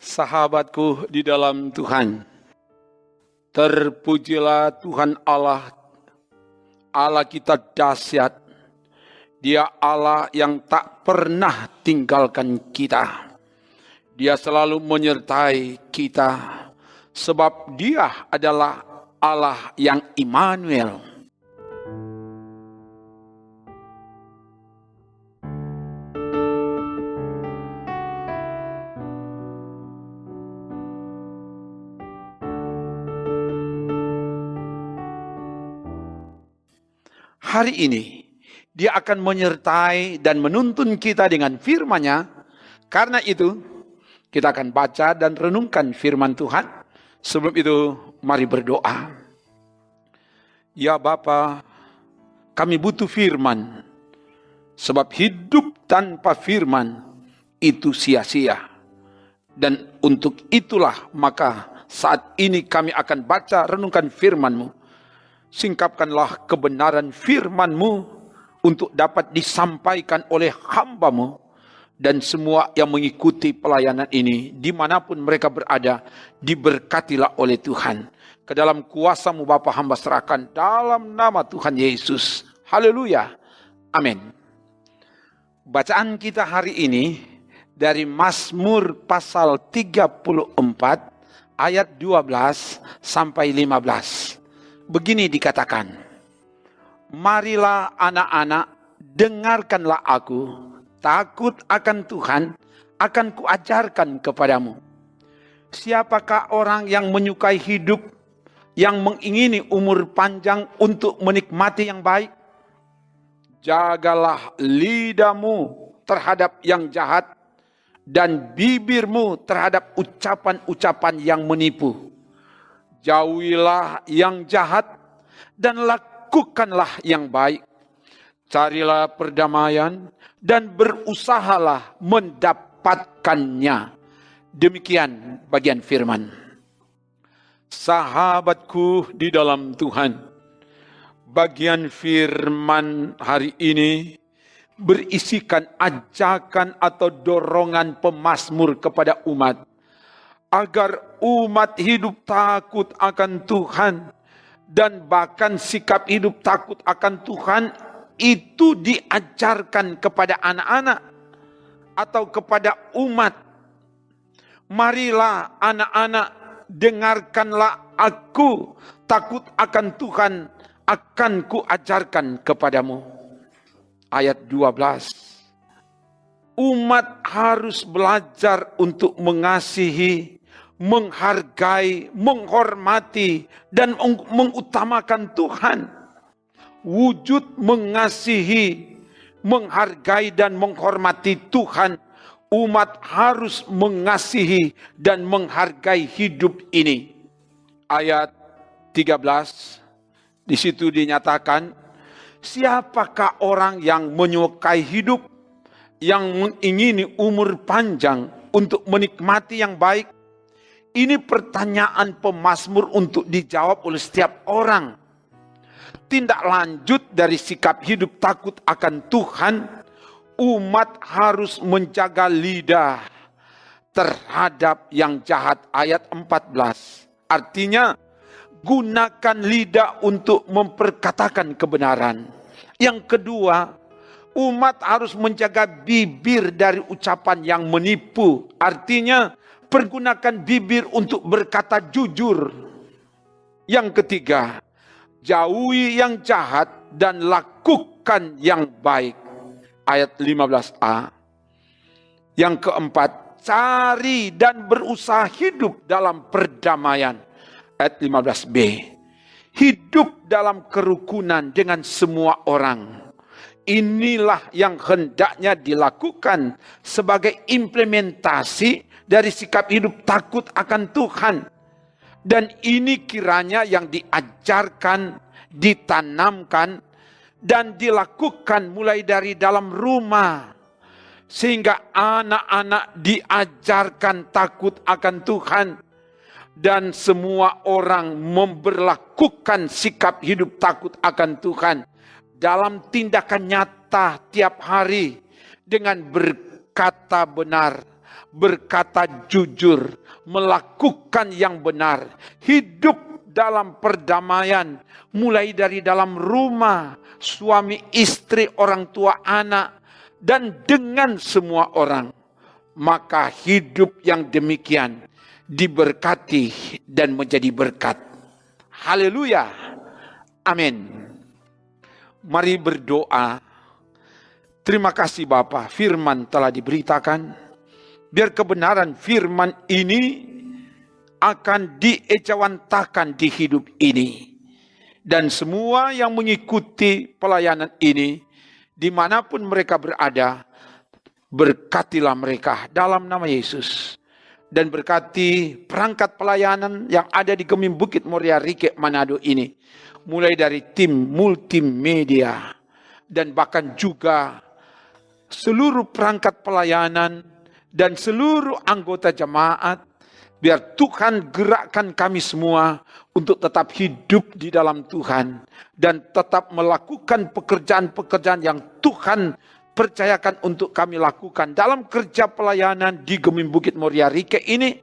Sahabatku di dalam Tuhan, terpujilah Tuhan Allah, Allah kita dahsyat. Dia Allah yang tak pernah tinggalkan kita. Dia selalu menyertai kita, sebab Dia adalah Allah yang Immanuel. Hari ini, Dia akan menyertai dan menuntun kita dengan firman-Nya. Karena itu, kita akan baca dan renungkan firman Tuhan. Sebelum itu, mari berdoa. Ya Bapa, kami butuh firman. Sebab hidup tanpa firman itu sia-sia. Dan untuk itulah maka saat ini kami akan baca renungkan firman-Mu. Singkapkanlah kebenaran firman-Mu untuk dapat disampaikan oleh hamba-Mu dan semua yang mengikuti pelayanan ini dimanapun mereka berada, diberkatilah oleh Tuhan. Ke dalam kuasa-Mu Bapa hamba serahkan dalam nama Tuhan Yesus. Haleluya. Amin. Bacaan kita hari ini dari Mazmur pasal 34 ayat 12 sampai 15. Begini dikatakan, marilah anak-anak, dengarkanlah aku, takut akan Tuhan, akan kuajarkan kepadamu. Siapakah orang yang menyukai hidup, yang mengingini umur panjang untuk menikmati yang baik? Jagalah lidahmu terhadap yang jahat, dan bibirmu terhadap ucapan-ucapan yang menipu. Jauhilah yang jahat dan lakukanlah yang baik. Carilah perdamaian dan berusahalah mendapatkannya. Demikian bagian firman. Sahabatku di dalam Tuhan, bagian firman hari ini berisikan ajakan atau dorongan pemazmur kepada umat agar umat hidup takut akan Tuhan, dan bahkan sikap hidup takut akan Tuhan itu diajarkan kepada anak-anak atau kepada umat. Marilah anak-anak, dengarkanlah aku, takut akan Tuhan, akan kuajarkan kepadamu. Ayat 12. Umat harus belajar untuk mengasihi, menghargai, menghormati, dan mengutamakan Tuhan. Wujud mengasihi, menghargai, dan menghormati Tuhan, umat harus mengasihi dan menghargai hidup ini. Ayat 13, di situ dinyatakan, siapakah orang yang menyukai hidup, yang mengingini umur panjang untuk menikmati yang baik? Ini pertanyaan pemazmur untuk dijawab oleh setiap orang. Tindak lanjut dari sikap hidup takut akan Tuhan, umat harus menjaga lidah terhadap yang jahat. Ayat 14. Artinya, gunakan lidah untuk memperkatakan kebenaran. Yang kedua, umat harus menjaga bibir dari ucapan yang menipu. Artinya, pergunakan bibir untuk berkata jujur. Yang ketiga, jauhi yang jahat dan lakukan yang baik. Ayat 15a. Yang keempat, cari dan berusaha hidup dalam perdamaian. Ayat 15b. Hidup dalam kerukunan dengan semua orang. Inilah yang hendaknya dilakukan sebagai implementasi dari sikap hidup takut akan Tuhan. Dan ini kiranya yang diajarkan, ditanamkan, dan dilakukan mulai dari dalam rumah. Sehingga anak-anak diajarkan takut akan Tuhan. Dan semua orang memberlakukan sikap hidup takut akan Tuhan dalam tindakan nyata tiap hari dengan berkata benar, berkata jujur, melakukan yang benar, hidup dalam perdamaian, mulai dari dalam rumah, suami istri, orang tua anak, dan dengan semua orang. Maka hidup yang demikian diberkati dan menjadi berkat. Haleluya. Amin. Mari berdoa. Terima kasih Bapa, firman telah diberitakan. Biar kebenaran firman ini akan diejawantahkan di hidup ini. Dan semua yang mengikuti pelayanan ini, dimanapun mereka berada, berkatilah mereka dalam nama Yesus. Dan berkati perangkat pelayanan yang ada di Gemim Bukit Moria Rike Manado ini. Mulai dari tim multimedia dan bahkan juga seluruh perangkat pelayanan dan seluruh anggota jemaat. Biar Tuhan gerakkan kami semua untuk tetap hidup di dalam Tuhan. Dan tetap melakukan pekerjaan-pekerjaan yang Tuhan percayakan untuk kami lakukan. Dalam kerja pelayanan di Gemim Bukit Moria Rike ini.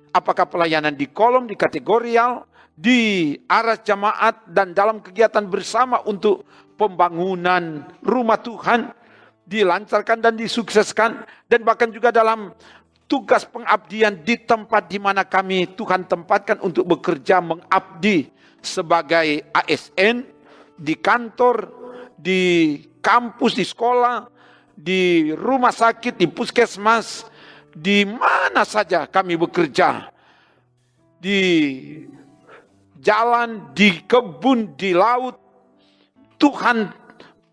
Apakah pelayanan di kolom, di kategorial, di aras jemaat, dan dalam kegiatan bersama untuk pembangunan rumah Tuhan. Dilancarkan dan disukseskan. Dan bahkan juga dalam tugas pengabdian di tempat di mana kami Tuhan tempatkan untuk bekerja mengabdi sebagai ASN, di kantor, di kampus, di sekolah, di rumah sakit, di puskesmas, di mana saja kami bekerja, di jalan, di kebun, di laut. Tuhan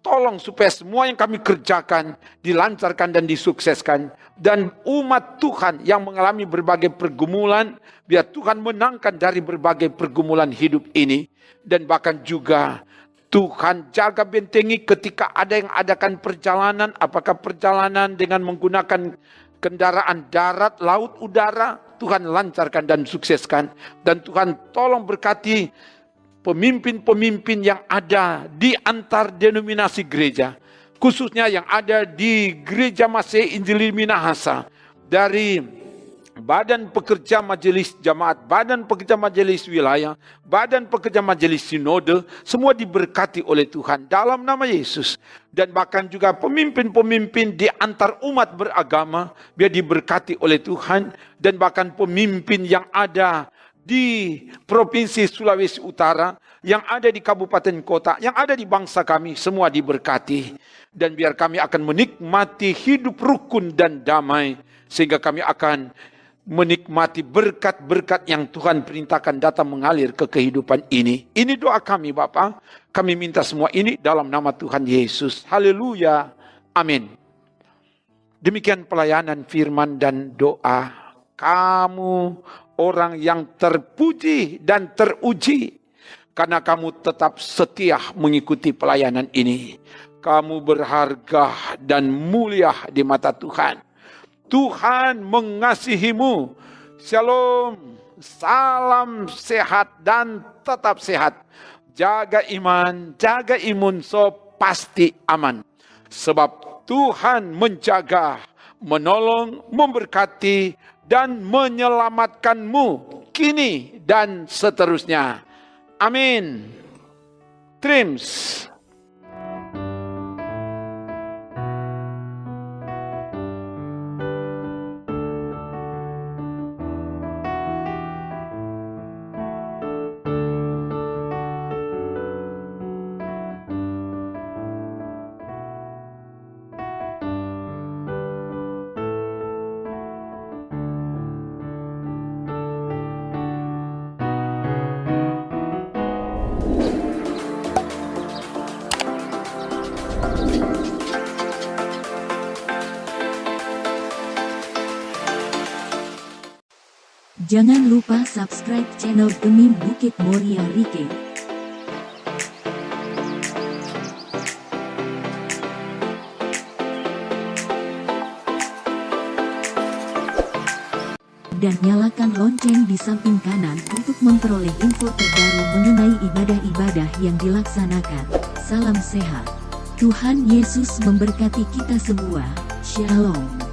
tolong supaya semua yang kami kerjakan dilancarkan dan disukseskan. Dan umat Tuhan yang mengalami berbagai pergumulan, biar Tuhan menangkan dari berbagai pergumulan hidup ini. Dan bahkan juga Tuhan jaga bentengi ketika ada yang adakan perjalanan, apakah perjalanan dengan menggunakan kendaraan darat, laut, udara, Tuhan lancarkan dan sukseskan. Dan Tuhan tolong berkati pemimpin-pemimpin yang ada di antar denominasi gereja, khususnya yang ada di Gereja Masih Injili Minahasa, dari Badan Pekerja Majelis Jamaat, Badan Pekerja Majelis Wilayah, Badan Pekerja Majelis Sinode, semua diberkati oleh Tuhan dalam nama Yesus. Dan bahkan juga pemimpin-pemimpin di antar umat beragama, biar diberkati oleh Tuhan. Dan bahkan pemimpin yang ada di Provinsi Sulawesi Utara, yang ada di kabupaten kota, yang ada di bangsa kami, semua diberkati. Dan biar kami akan menikmati hidup rukun dan damai, sehingga kami akan menikmati berkat-berkat yang Tuhan perintahkan datang mengalir ke kehidupan ini. Ini doa kami Bapa. Kami minta semua ini dalam nama Tuhan Yesus. Haleluya. Amin. Demikian pelayanan firman dan doa. Kamu orang yang terpuji dan teruji, karena kamu tetap setia mengikuti pelayanan ini. Kamu berharga dan mulia di mata Tuhan. Tuhan mengasihimu. Shalom. Salam sehat dan tetap sehat. Jaga iman, jaga imun, so pasti aman. Sebab Tuhan menjaga, menolong, memberkati, dan menyelamatkanmu kini dan seterusnya. Amin. Trims. Jangan lupa subscribe channel Gemim Bukit Moria Rike. Dan nyalakan lonceng di samping kanan untuk memperoleh info terbaru mengenai ibadah-ibadah yang dilaksanakan. Salam sehat. Tuhan Yesus memberkati kita semua. Shalom.